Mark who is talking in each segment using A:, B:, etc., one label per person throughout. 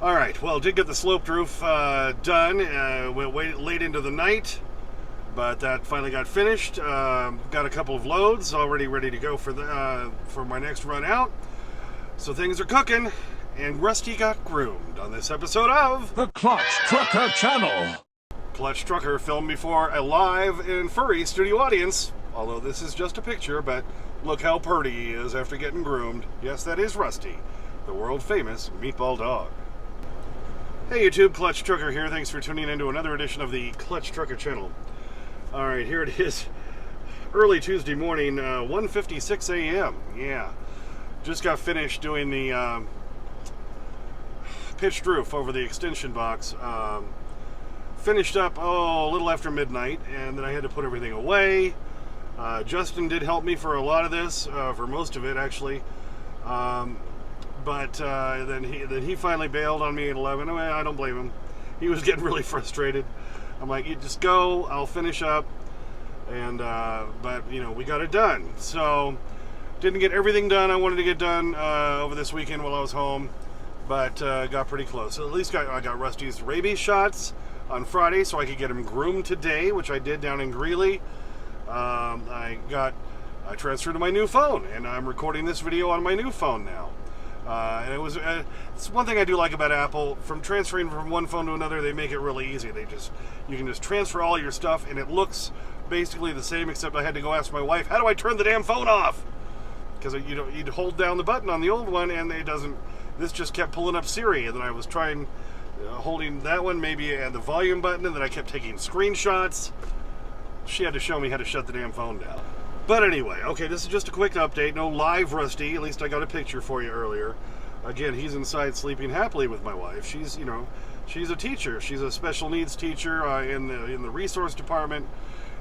A: All right, well, did get the sloped roof done. Went late into the night, but that finally got finished. Got a couple of loads already ready to go for my next run out. So things are cooking, and Rusty got groomed on this episode of
B: the Clutch Trucker Channel.
A: Clutch Trucker filmed before a live and furry studio audience. Although this is just a picture, but look how purty he is after getting groomed. Yes, that is Rusty, the world-famous meatball dog. Hey YouTube, Clutch Trucker here. Thanks for tuning in to another edition of the Clutch Trucker Channel. Alright, here it is. Early Tuesday morning, 1:56 a.m. Yeah. Just got finished doing the pitched roof over the extension box. Finished up, a little after midnight, and then I had to put everything away. Justin did help me for a lot of this, for most of it actually. But then he finally bailed on me at 11. I mean, I don't blame him. He was getting really frustrated. I'm like, you just go, I'll finish up. And but you know, we got it done. So didn't get everything done I wanted to get done over this weekend while I was home, but got pretty close. So at least I got Rusty's rabies shots on Friday, so I could get him groomed today, which I did down in Greeley. I transferred to my new phone, and I'm recording this video on my new phone now. And it's one thing I do like about Apple. From transferring from one phone to another, they make it really easy. You can just transfer all your stuff, and it looks basically the same, except I had to go ask my wife, how do I turn the damn phone off? Because you'd hold down the button on the old one, and it doesn't. This just kept pulling up Siri, and then I was trying holding that one, maybe and the volume button, and then I kept taking screenshots. She had to show me how to shut the damn phone down. But anyway, okay, this is just a quick update. No live Rusty. At least I got a picture for you earlier. Again, he's inside sleeping happily with my wife. She's a teacher. She's a special needs teacher in the resource department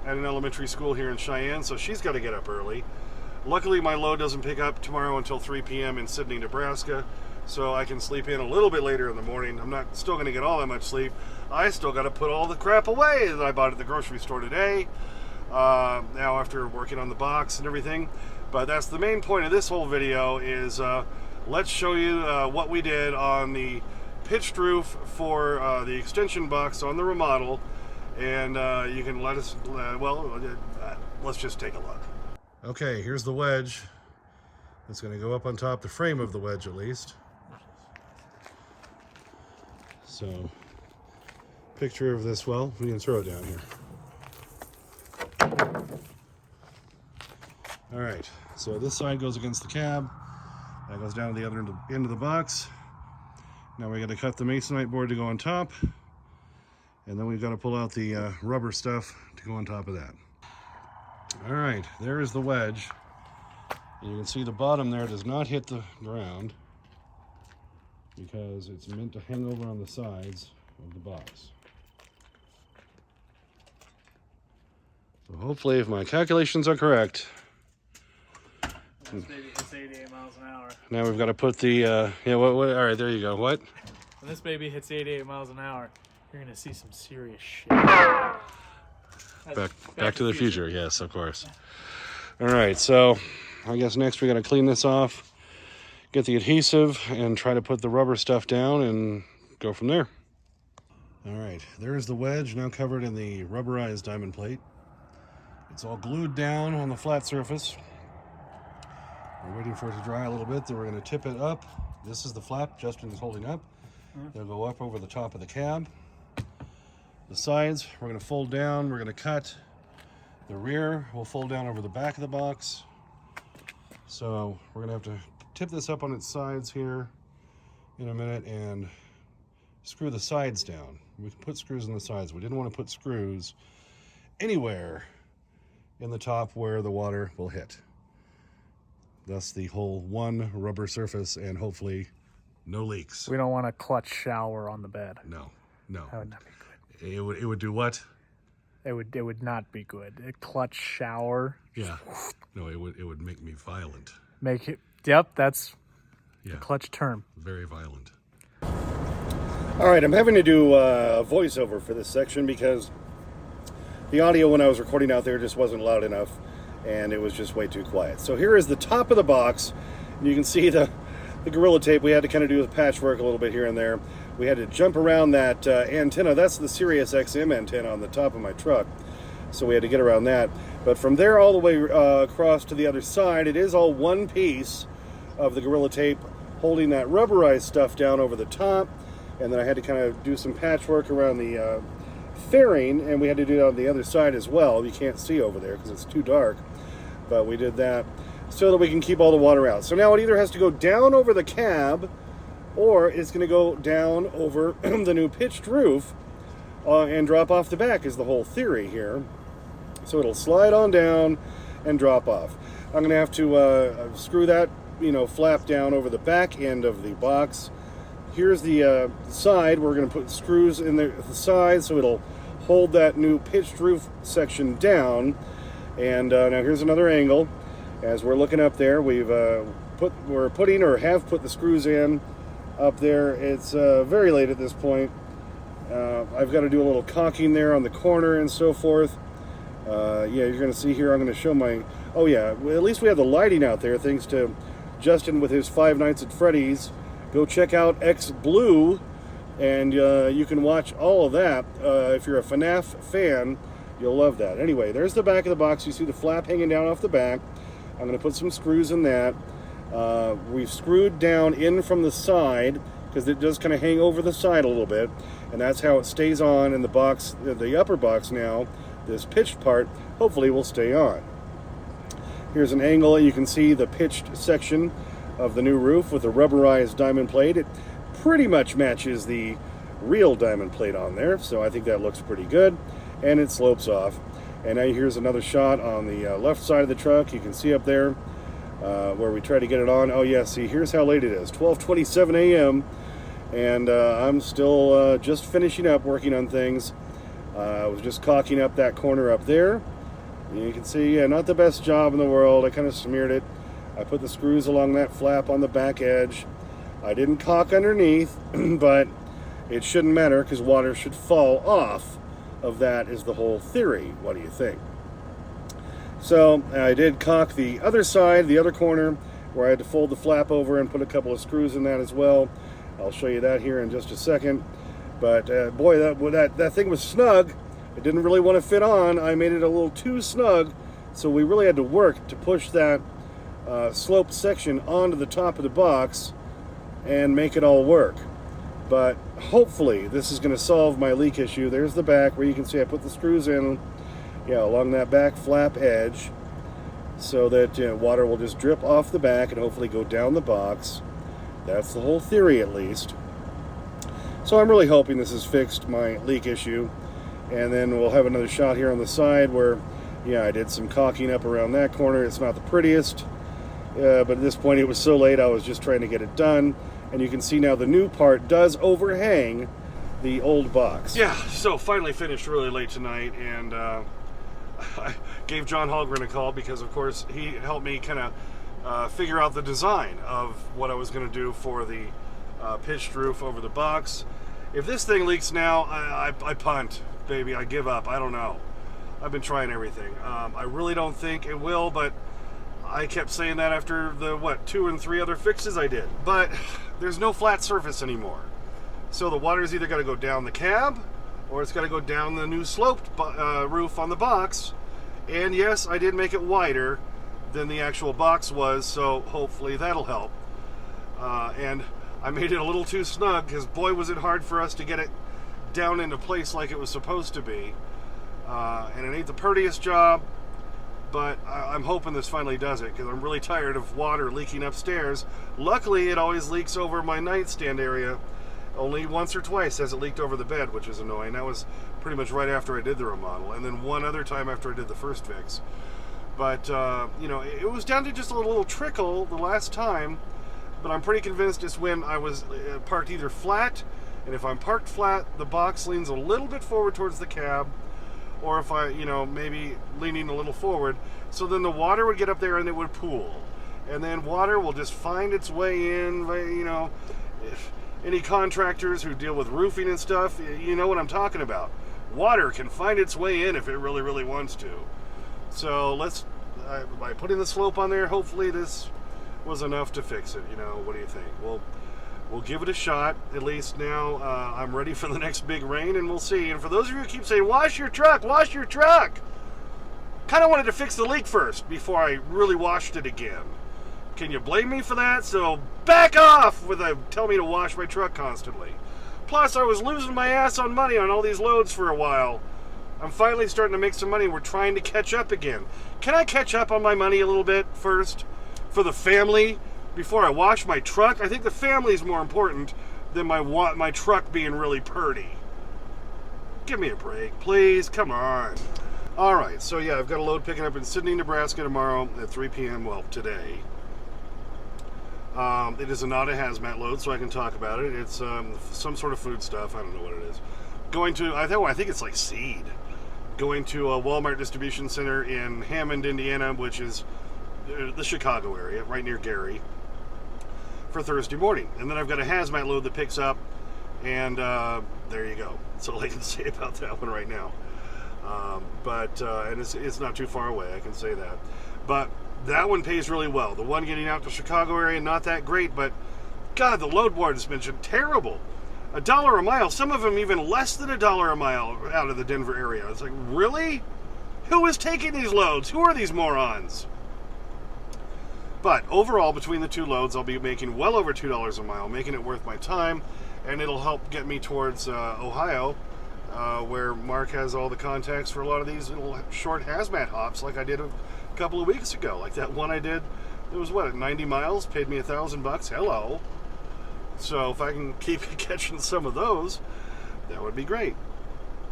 A: at an elementary school here in Cheyenne. So she's got to get up early. Luckily, my load doesn't pick up tomorrow until 3 p.m. in Sidney, Nebraska. So I can sleep in a little bit later in the morning. I'm not still going to get all that much sleep. I still got to put all the crap away that I bought at the grocery store today. Now after working on the box and everything. But that's the main point of this whole video is let's show you what we did on the pitched roof for the extension box on the remodel, and you can let us let's just take a look. Okay, here's the wedge. It's going to go up on top, the frame of the wedge at least. So picture of this, well, we can throw it down here. All right, so this side goes against the cab. That goes down to the other end of the box. Now we got to cut the masonite board to go on top, and then we've got to pull out the rubber stuff to go on top of that. All right, there is the wedge. You can see the bottom there does not hit the ground because it's meant to hang over on the sides of the box. So hopefully, if my calculations are correct,
C: this baby hits 88 miles an hour.
A: Now we've got to put the, all right, there you go. What?
C: When this baby hits 88 miles an hour, you're going to see some serious shit.
A: Back to the future, yes, of course. All right, so I guess next we got to clean this off, get the adhesive, and try to put the rubber stuff down and go from there. All right, there's the wedge now covered in the rubberized diamond plate. It's all glued down on the flat surface. We're waiting for it to dry a little bit, then we're going to tip it up. This is the flap Justin is holding up. They'll go up over the top of the cab. The sides, we're going to fold down, we're going to cut. The rear will fold down over the back of the box. So we're going to have to tip this up on its sides here in a minute and screw the sides down. We can put screws in the sides. We didn't want to put screws anywhere in the top where the water will hit. Thus the whole one rubber surface and hopefully no leaks.
C: We don't want a clutch shower on the bed.
A: No.
C: That would not be good.
A: It would do what?
C: It would not be good. A clutch shower.
A: Yeah. No, it would make me violent.
C: Make it. Yep, that's the clutch term.
A: Very violent. All right, I'm having to do a voiceover for this section because the audio when I was recording out there just wasn't loud enough, and it was just way too quiet. So here is the top of the box, and you can see the the Gorilla Tape, we had to kind of do the patchwork a little bit here and there. We had to jump around that antenna. That's the Sirius XM antenna on the top of my truck. So we had to get around that. But from there all the way across to the other side, it is all one piece of the Gorilla Tape holding that rubberized stuff down over the top. And then I had to kind of do some patchwork around the fairing, and we had to do it on the other side as well. You can't see over there because it's too dark. But we did that so that we can keep all the water out. So now it either has to go down over the cab, or it's going to go down over the new pitched roof and drop off the back is the whole theory here. So it'll slide on down and drop off. I'm going to have to screw that, flap down over the back end of the box. Here's the side. We're going to put screws in the side so it'll hold that new pitched roof section down. And now here's another angle. As we're looking up there, we're putting or have put the screws in up there. It's very late at this point. I've got to do a little caulking there on the corner and so forth. Yeah, you're going to see here, I'm going to show my, oh yeah, at least we have the lighting out there thanks to Justin with his Five Nights at Freddy's. Go check out X Blue, and you can watch all of that. If you're a FNAF fan, you'll love that. Anyway, there's the back of the box. You see the flap hanging down off the back. I'm going to put some screws in that. We've screwed down in from the side because it does kind of hang over the side a little bit, and that's how it stays on in the box, the upper box now. This pitched part hopefully will stay on. Here's an angle. You can see the pitched section of the new roof with the rubberized diamond plate. It pretty much matches the real diamond plate on there, so I think that looks pretty good, and it slopes off. And now here's another shot on the left side of the truck. You can see up there where we try to get it on. Oh yeah, see, here's how late it is, 12:27 a.m. and I'm still just finishing up working on things. I was just caulking up that corner up there. You can see, yeah, not the best job in the world. I kind of smeared it. I put the screws along that flap on the back edge. I didn't caulk underneath, but it shouldn't matter because water should fall off of that is the whole theory. What do you think? So I did caulk the other side, the other corner, where I had to fold the flap over and put a couple of screws in that as well. I'll show you that here in just a second. But boy, that thing was snug. It didn't really want to fit on. I made it a little too snug, so we really had to work to push that sloped section onto the top of the box and make it all work. But hopefully this is going to solve my leak issue. There's the back where you can see I put the screws in, yeah, along that back flap edge, so that water will just drip off the back and hopefully go down the box. That's the whole theory, at least. So I'm really hoping this has fixed my leak issue. And then we'll have another shot here on the side where, yeah, I did some caulking up around that corner. It's not the prettiest, but at this point it was so late I was just trying to get it done. And you can see now the new part does overhang the old box. Yeah, so finally finished really late tonight, and I gave John Hallgren a call because, of course, he helped me kind of figure out the design of what I was going to do for the pitched roof over the box. If this thing leaks now, I punt, baby. I give up. I don't know. I've been trying everything. I really don't think it will, but I kept saying that after the, 2 and 3 other fixes I did. But there's no flat surface anymore. So the water's either got to go down the cab, or it's got to go down the new sloped roof on the box. And yes, I did make it wider than the actual box was, so hopefully that'll help. And I made it a little too snug, because boy was it hard for us to get it down into place like it was supposed to be. And it ain't the prettiest job, but I'm hoping this finally does it, because I'm really tired of water leaking upstairs. Luckily, it always leaks over my nightstand area. Only once or twice has it leaked over the bed, which is annoying. That was pretty much right after I did the remodel, and then one other time after I did the first fix. But, it was down to just a little trickle the last time, but I'm pretty convinced it's when I was parked either flat, and if I'm parked flat, the box leans a little bit forward towards the cab, or if I, maybe leaning a little forward, so then the water would get up there and it would pool. And then water will just find its way in, if any contractors who deal with roofing and stuff, you know what I'm talking about. Water can find its way in if it really, really wants to. So by putting the slope on there, hopefully this was enough to fix it. You know, what do you think? We'll give it a shot. At least now I'm ready for the next big rain, and we'll see. And for those of you who keep saying, wash your truck, kind of wanted to fix the leak first before I really washed it again. Can you blame me for that? So back off with tell me to wash my truck constantly. Plus, I was losing my ass on money on all these loads for a while. I'm finally starting to make some money. We're trying to catch up again. Can I catch up on my money a little bit first for the family before I wash my truck? I think the family is more important than my truck being really purty. Give me a break, please. Come on. All right, so yeah, I've got a load picking up in Sydney, Nebraska tomorrow at 3 p.m. Well, today. It is not a hazmat load, so I can talk about it. It's some sort of food stuff. I don't know what it is. Going to, I think it's like seed. Going to a Walmart distribution center in Hammond, Indiana, which is the Chicago area, right near Gary, for Thursday morning. And then I've got a hazmat load that picks up, and there you go. That's all I can say about that one right now. And it's not too far away, I can say that. But that one pays really well. The one getting out to Chicago area, not that great, but God, the load board has been terrible. $1 a mile, some of them even less than $1 a mile out of the Denver area. It's like, really? Who is taking these loads? Who are these morons? But overall, between the two loads, I'll be making well over $2 a mile, making it worth my time, and it'll help get me towards Ohio, where Mark has all the contacts for a lot of these little short hazmat hops like I did a couple of weeks ago. Like that one I did, it was what, 90 miles, paid me $1,000. Hello. So if I can keep catching some of those, that would be great.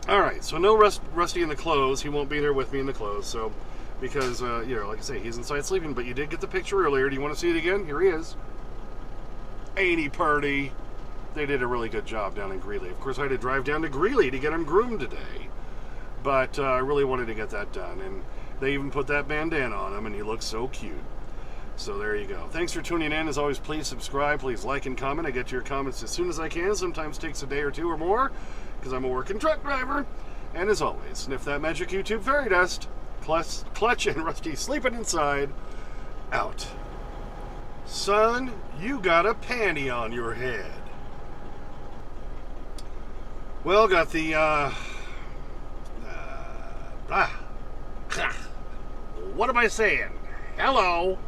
A: All right, so no Rusty in the clothes. He won't be there with me in the clothes, so because, like I say, he's inside sleeping, but you did get the picture earlier. Do you want to see it again? Here he is. Ain't he purty? They did a really good job down in Greeley. Of course, I had to drive down to Greeley to get him groomed today, but I really wanted to get that done, and they even put that bandana on him, and he looks so cute. So there you go. Thanks for tuning in. As always, please subscribe, please like and comment. I get to your comments as soon as I can. Sometimes takes a day or two or more, because I'm a working truck driver. And as always, sniff that magic YouTube fairy dust. Clutch and Rusty sleeping inside. Out. Son, you got a panty on your head. Well, got the, what am I saying? Hello.